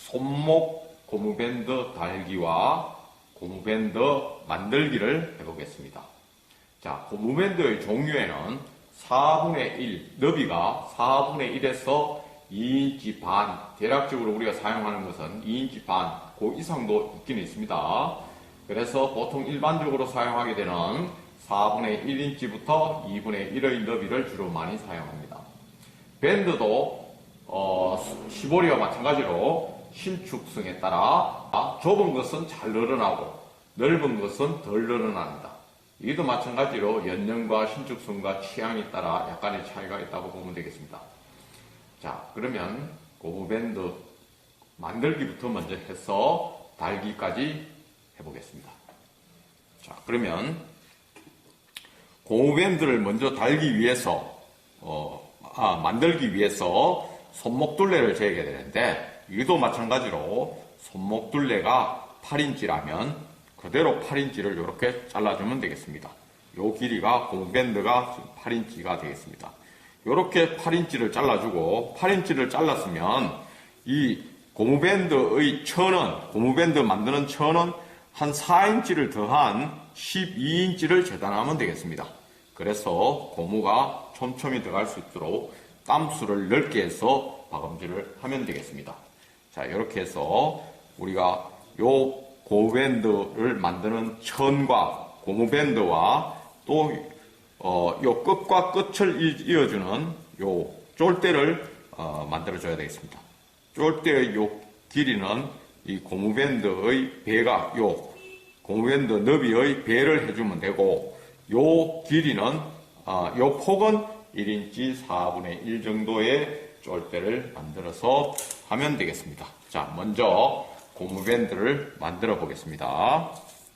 손목 고무밴드 달기와 고무밴드 만들기를 해보겠습니다. 자, 고무밴드의 종류에는 4분의 1, 너비가 4분의 1에서 2인치 반, 대략적으로 우리가 사용하는 것은 2인치 반, 그 이상도 있기는 있습니다. 그래서 보통 일반적으로 사용하게 되는 4분의 1인치부터 2분의 1의 너비를 주로 많이 사용합니다. 밴드도 시보리와 마찬가지로 신축성에 따라 좁은 것은 잘 늘어나고 넓은 것은 덜 늘어납니다. 이도 마찬가지로 연령과 신축성과 취향에 따라 약간의 차이가 있다고 보면 되겠습니다. 자, 그러면 고무밴드 만들기부터 먼저 해서 달기까지 해보겠습니다. 자, 그러면 고무밴드를 먼저 달기 위해서 만들기 위해서 손목둘레를 재게 되는데, 이도 마찬가지로 손목둘레가 8인치라면 그대로 8인치를 이렇게 잘라주면 되겠습니다. 요 길이가 고무밴드가 8인치가 되겠습니다. 이렇게 8인치를 잘라주고, 8인치를 잘랐으면 이 고무밴드의 천은, 고무밴드 만드는 천은 한 4인치를 더한 12인치를 재단하면 되겠습니다. 그래서 고무가 촘촘히 들어갈 수 있도록 땀수를 넓게 해서 박음질을 하면 되겠습니다. 자, 이렇게 해서 우리가 요 고무밴드를 만드는 천과 고무밴드와 또 요 끝과 끝을 이어주는 요 쫄대를 만들어줘야 되겠습니다. 쫄대의 요 길이는 이 고무밴드의 배가 요 고무밴드 너비의 배를 해주면 되고, 요 길이는 요 폭은 1인치 4분의 1 정도의 쫄대를 만들어서 하면 되겠습니다. 자, 먼저 고무밴드를 만들어 보겠습니다.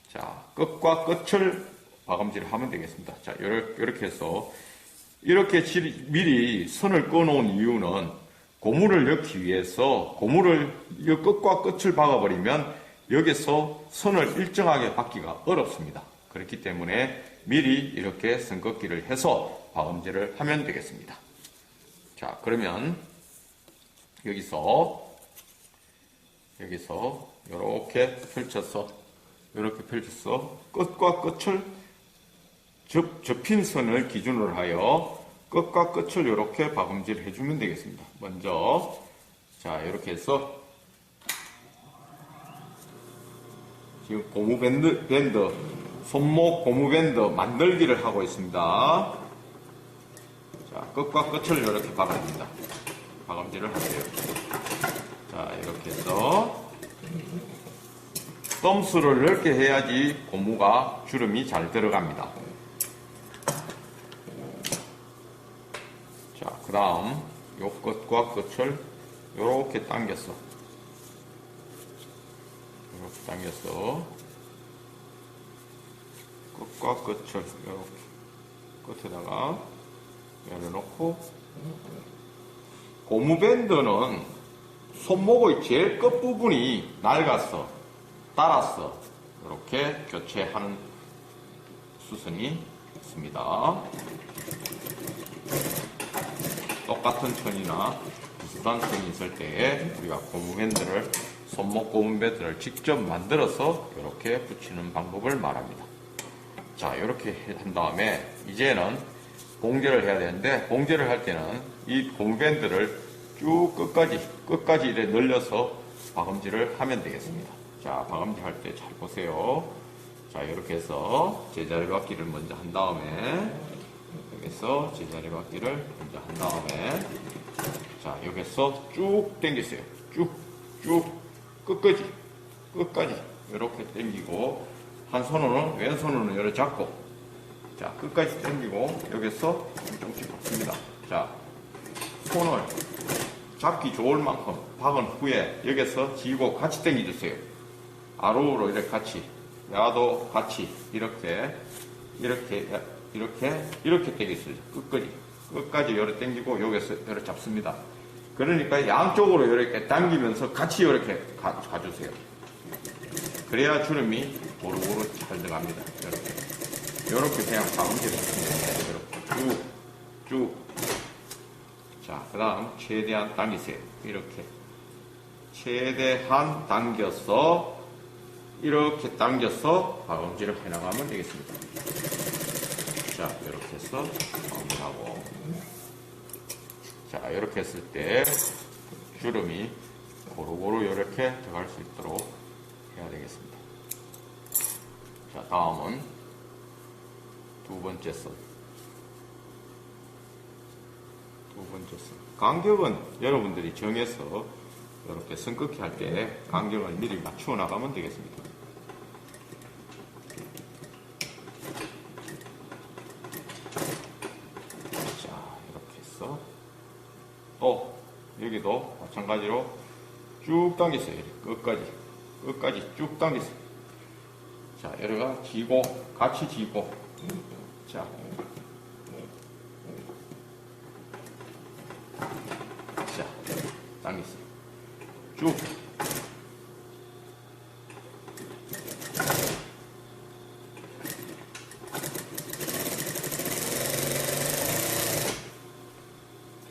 자, 끝과 끝을 박음질을 하면 되겠습니다. 자, 이렇게 해서 이렇게 미리 선을 꺼 놓은 이유는 고무를 넣기 위해서, 고무를 이 끝과 끝을 박아버리면 여기서 선을 일정하게 박기가 어렵습니다. 그렇기 때문에 미리 이렇게 선긋기를 해서 박음질을 하면 되겠습니다. 자, 그러면 여기서 이렇게 펼쳐서 끝과 끝을 접힌 선을 기준으로 하여 끝과 끝을 이렇게 박음질 해주면 되겠습니다. 먼저, 자, 이렇게 해서 지금 고무밴드, 손목 고무밴드 만들기를 하고 있습니다. 자, 끝과 끝을 이렇게 박아줍니다. 박음질을 하세요. 자, 이렇게 해서 덤수를 넓게 해야지 고무가 주름이 잘 들어갑니다. 자, 그 다음 요 끝과 끝을 요렇게 당겨서 끝과 끝을 이렇게 끝에다가 열어놓고, 고무밴드는 손목의 제일 끝부분이 낡아서 따라서 이렇게 교체하는 수순이 있습니다. 똑같은 천이나 비슷한 천이 있을 때에 우리가 고무밴드를, 손목 고무밴드를 직접 만들어서 이렇게 붙이는 방법을 말합니다. 자, 이렇게 한 다음에 이제는 봉제를 해야 되는데, 봉제를 할 때는 이 고무밴드를 쭉 끝까지 이렇게 늘려서 박음질을 하면 되겠습니다. 자, 박음질 할 때 잘 보세요. 자, 이렇게 해서 제자리 박기를 먼저 한 다음에, 여기서 제자리 박기를 먼저 한 다음에, 자, 여기서 쭉 당기세요. 쭉 끝까지 이렇게 당기고, 한 손으로는, 왼손으로는 이렇게 잡고, 자, 끝까지 당기고, 여기서 조금씩 박습니다. 자, 손을 잡기 좋을 만큼 박은 후에 여기서 쥐고 같이 당겨주세요. 아래로 이렇게 같이, 야도 같이 이렇게 당겼어요. 끝까지 이렇게 당기고 여기서 이렇게 잡습니다. 그러니까 양쪽으로 이렇게 당기면서 같이 이렇게 가주세요. 그래야 주름이 고루고루 잘 들어갑니다. 이렇게 그냥 박음질을 하시면 돼요. 쭉. 자, 그 다음 최대한 당기세요. 이렇게 최대한 당겨서 이렇게 당겨서 박음질을 해나가면 되겠습니다. 자, 이렇게 해서 마무리하고, 자, 이렇게 했을 때 주름이 고루고루 이렇게 들어갈 수 있도록 해야 되겠습니다. 자, 다음은 두 번째 선. 간격은 여러분들이 정해서 이렇게 선긋기 할 때 간격을 미리 맞추어 나가면 되겠습니다. 자, 이렇게 해서 또 여기도 마찬가지로 쭉 당기세요. 끝까지 쭉 당기세요. 자, 여기가 지고 같이 지고, 자, 당기세요. 쭉.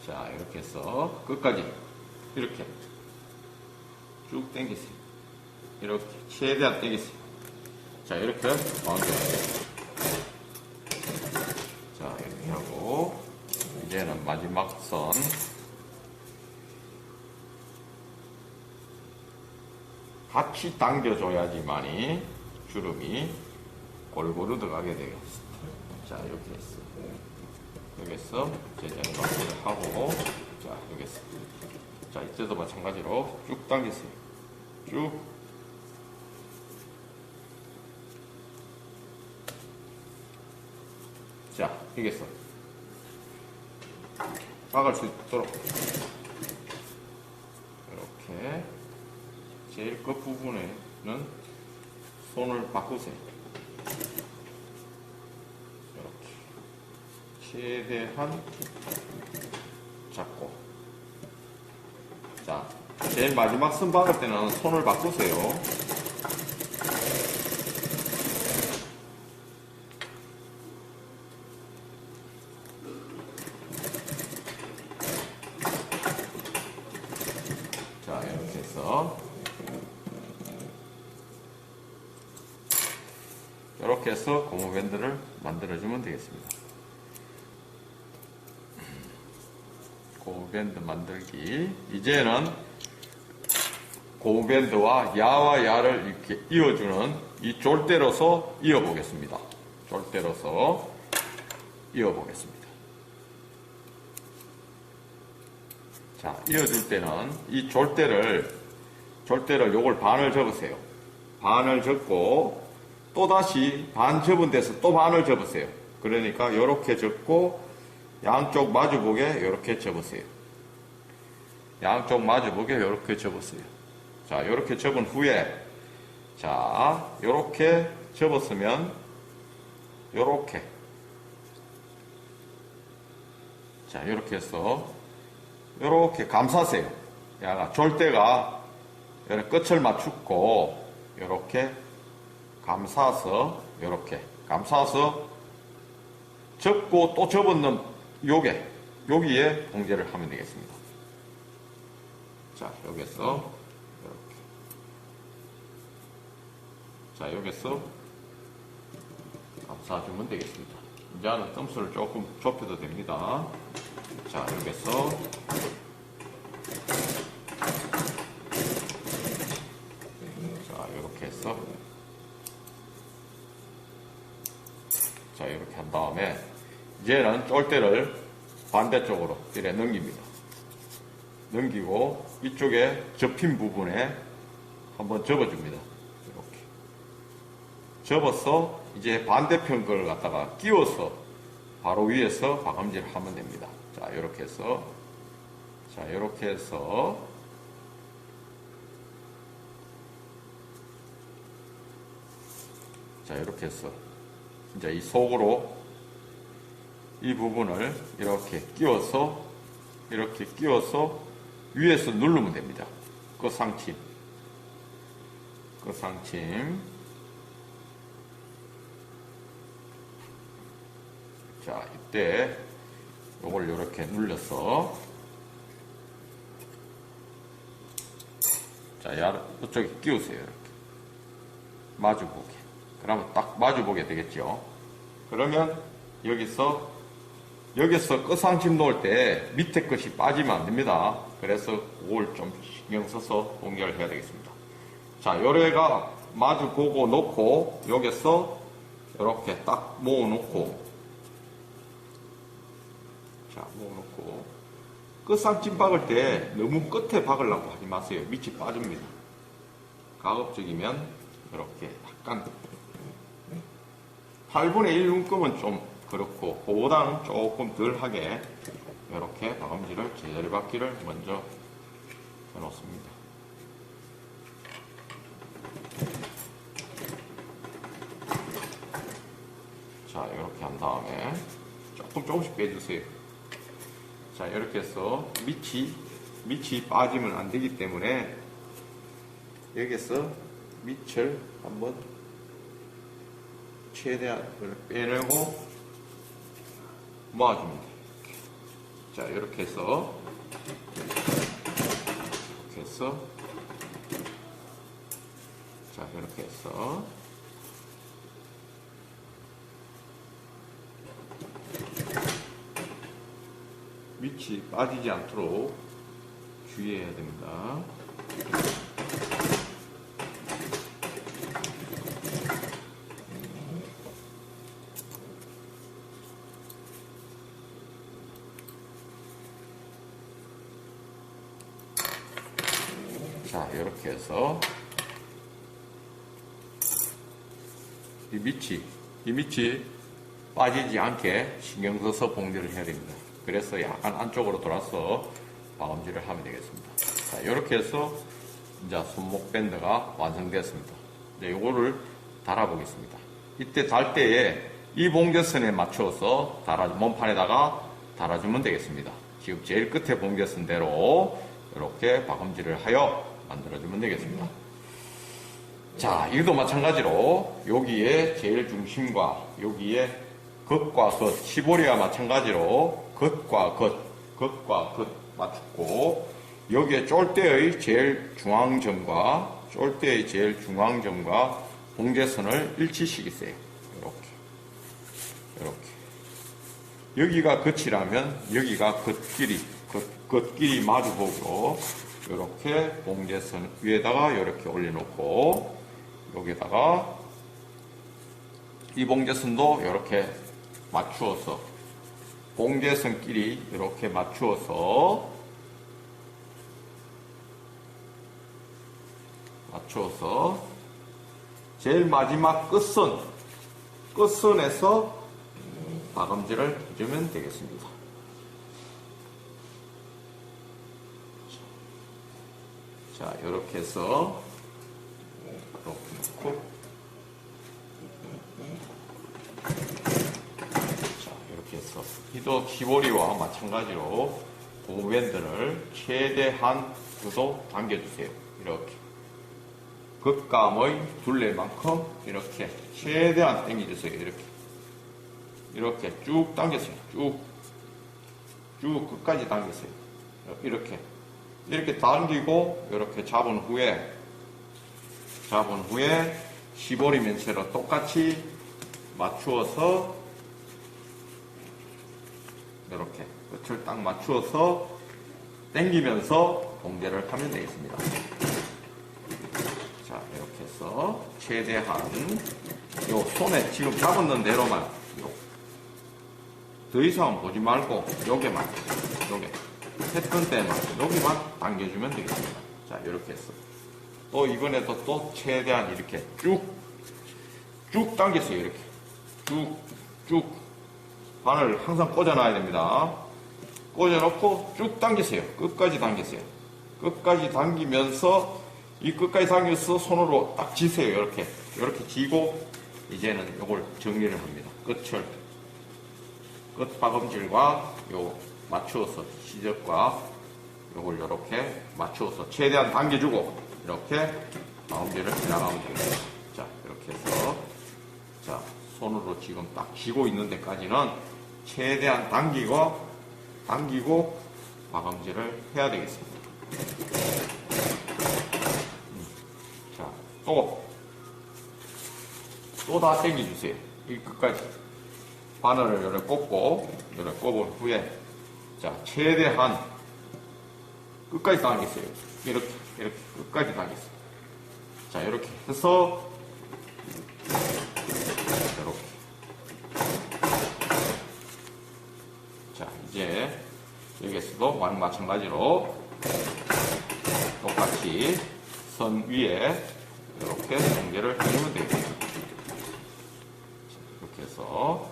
자, 이렇게 해서 끝까지 이렇게 쭉 당기세요. 이렇게 최대한 당기세요. 자, 이렇게 완성해요. 자, 이렇게 하고 이제는 마지막 선. 같이 당겨줘야지만이 주름이 골고루 들어가게 되겠습니다. 자, 이렇게 해서 여기서 제자리 마무리를 하고, 자, 여기서, 자, 이때도 마찬가지로 쭉 당기세요. 쭉. 자, 여기서 박을 수 있도록 이렇게 제일 끝부분에는 손을 바꾸세요. 이렇게 최대한 잡고, 자, 제일 마지막 선 박을 때는 손을 바꾸세요. 자, 이렇게 해서 이렇게 해서 고무밴드를 만들어주면 되겠습니다. 고무밴드 만들기. 이제는 고무밴드와 야와 야를 이렇게 이어주는 이 졸대로서 이어보겠습니다. 졸대로서 이어보겠습니다. 자, 이어줄 때는 이 졸대를 요걸 반을 접으세요. 반을 접고 또다시 반 접은 데서 또 반을 접으세요. 그러니까 이렇게 접고 양쪽 마주보게 이렇게 접으세요. 양쪽 마주보게 이렇게 접으세요. 자, 이렇게 접은 후에, 자, 이렇게 접었으면 이렇게, 자, 이렇게 해서 이렇게 감싸세요. 야가 졸대가 이렇게 끝을 맞추고 이렇게 감싸서, 이렇게 감싸서 접고 또 접은 여기에 봉제를 하면 되겠습니다. 자, 여기서 이렇게, 자, 여기서 감싸주면 되겠습니다. 이제는 덤수를 조금 좁혀도 됩니다. 자, 여기서 자, 이렇게 해서, 자, 이렇게 한 다음에 이제는 쫄대를 반대쪽으로 이렇게 넘깁니다. 넘기고 이쪽에 접힌 부분에 한번 접어줍니다. 이렇게 접어서 이제 반대편 걸 갖다가 끼워서 바로 위에서 박음질을 하면 됩니다. 자, 이렇게 해서, 자, 이렇게 해서, 자, 이렇게 해서 이제 이 속으로 이 부분을 이렇게 끼워서 위에서 누르면 됩니다. 끝상침. 자, 이때 요걸 이렇게 눌러서, 자, 이쪽에 끼우세요. 이렇게. 마주보게. 그러면 딱 마주보게 되겠죠. 그러면 여기서 끝상집 놓을 때 밑에 것이 빠지면 안 됩니다. 그래서 그걸 좀 신경 써서 동결을 해야 되겠습니다. 자, 요래가 마주보고 놓고 여기서 이렇게 딱 모아놓고, 자, 모아놓고 끝상집 박을 때 너무 끝에 박으려고 하지 마세요. 밑이 빠집니다. 가급적이면 이렇게 약간 8분의 1 움큼은 좀 그렇고 그보다는 조금 덜하게 이렇게 박음질을 제자리 박기를 먼저 해놓습니다. 자, 이렇게 한 다음에 조금씩 빼주세요. 자, 이렇게 해서 밑이 빠지면 안 되기 때문에 여기서 밑을 한번 최대한 빼내고 모아줍니다. 자, 이렇게 해서 자, 이렇게 해서 밑이 빠지지 않도록 주의해야 됩니다. 자, 이렇게 해서 이 밑이 빠지지 않게 신경 써서 봉제를 해야 됩니다. 그래서 약간 안쪽으로 돌아서 박음질을 하면 되겠습니다. 자, 이렇게 해서 이제 손목 밴드가 완성되었습니다. 이제 이거를 달아보겠습니다. 이때 달 때에 이 봉제선에 맞춰서 몸판에다가 달아주면 되겠습니다. 지금 제일 끝에 봉제선 대로 이렇게 박음질을 하여 만들어주면 되겠습니다. 자, 이것도 마찬가지로 여기에 제일 중심과 여기에 겉과 겉, 시보리와 마찬가지로 겉과 겉 맞추고 여기에 쫄대의 제일 중앙점과 봉제선을 일치시키세요. 이렇게. 여기가 겉이라면 여기가 겉길이 마주보고 이렇게 봉제선 위에다가 이렇게 올려놓고 여기다가 이 봉제선도 이렇게 맞추어서 봉제선끼리 이렇게 맞추어서 제일 마지막 끝선에서 박음질을 해주면 되겠습니다. 자, 이렇게 해서 이렇게 놓고 자, 이렇게 해서 이도 시보리와 마찬가지로 고무밴드를 최대한 그도 당겨주세요. 이렇게 겉감의 둘레만큼 이렇게 최대한 당겨주세요. 이렇게 쭉 당겼어요. 쭉 끝까지 당겼어요. 이렇게 당기고 이렇게 잡은 후에 시보리 면체로 똑같이 맞추어서 이렇게 끝을 딱 맞추어서 당기면서 봉제를 하면 되겠습니다. 자, 이렇게 해서 최대한 요 손에 지금 잡았는 대로만 더 이상은 보지 말고 요게 했던 때만 여기만 당겨주면 되겠습니다. 자, 이렇게 해서 또 이번에도 또 최대한 이렇게 쭉 당겼어요. 이렇게 쭉 바늘 항상 꽂아놔야 됩니다. 꽂아놓고 쭉 당기세요. 끝까지 당기세요. 끝까지 당기면서 이 끝까지 당겨서 손으로 딱 지세요. 이렇게 지고 이제는 이걸 정리를 합니다. 끝 박음질과 요 맞추어서 시접과 요걸 이렇게 맞추어서 최대한 당겨주고 이렇게 박음질을 해나가면 됩니다. 자, 이렇게 해서 자, 손으로 지금 딱 쥐고 있는 데까지는 최대한 당기고 박음질을 해야 되겠습니다. 또 다 당겨주세요. 이 끝까지. 바늘을 이렇게 꼽고, 이렇게 꼽은 후에, 자, 최대한 끝까지 당기세요. 이렇게 끝까지 당기세요. 자, 이렇게 해서, 이렇게. 자, 이제, 여기에서도 마찬가지로, 똑같이 선 위에 이렇게 연결을 해주면 되겠습니다. 이렇게 해서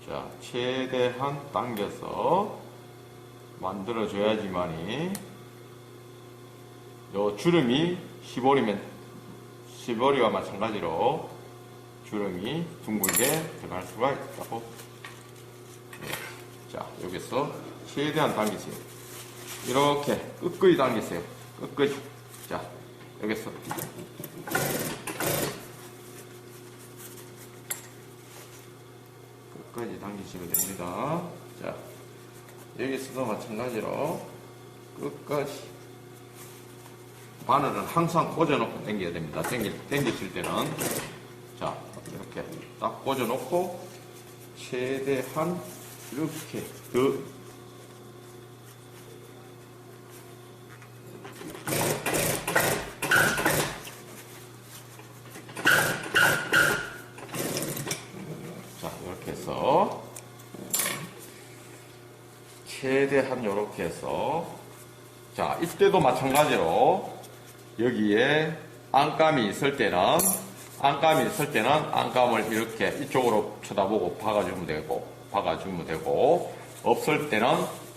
자, 최대한 당겨서 만들어줘야지만이 요 주름이 10월이와 마찬가지로 주름이 둥글게 들어갈 수가 있다고. 자, 여기서 최대한 당기세요. 이렇게 끝까지 당기세요. 끝까지. 자, 여기서 끝까지 당기시면 됩니다. 자, 여기서도 마찬가지로 끝까지. 바늘은 항상 꽂아놓고 당겨야 됩니다. 당기실 때는. 자, 이렇게 딱 꽂아놓고 최대한 이렇게 더 자, 이렇게 해서 최대한 이렇게 해서 자, 이때도 마찬가지로 여기에 안감이 있을 때는 안감을 이렇게 이쪽으로 쳐다보고 박아주면 되고 없을 때는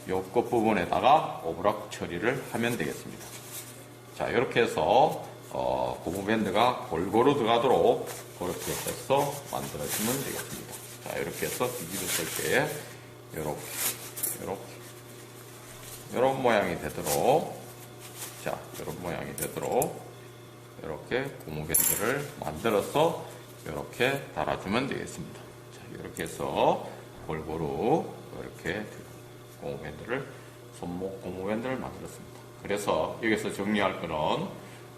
요 끝부분에다가 오브락 처리를 하면 되겠습니다. 자, 이렇게 해서 고무밴드가 골고루 들어가도록 그렇게 해서 만들어주면 되겠습니다. 자, 이렇게 해서 뒤집었을 때 이런 모양이 되도록 자, 이런 모양이 되도록 이렇게 고무밴드를 만들어서 이렇게 달아주면 되겠습니다. 자, 이렇게 해서 골고루 이렇게 고무밴드를 손목 고무밴드를 만들었습니다. 그래서 여기서 정리할 거는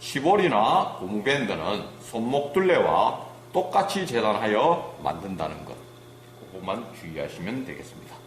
10월이나 고무밴드는 손목 둘레와 똑같이 재단하여 만든다는 것, 그것만 주의하시면 되겠습니다.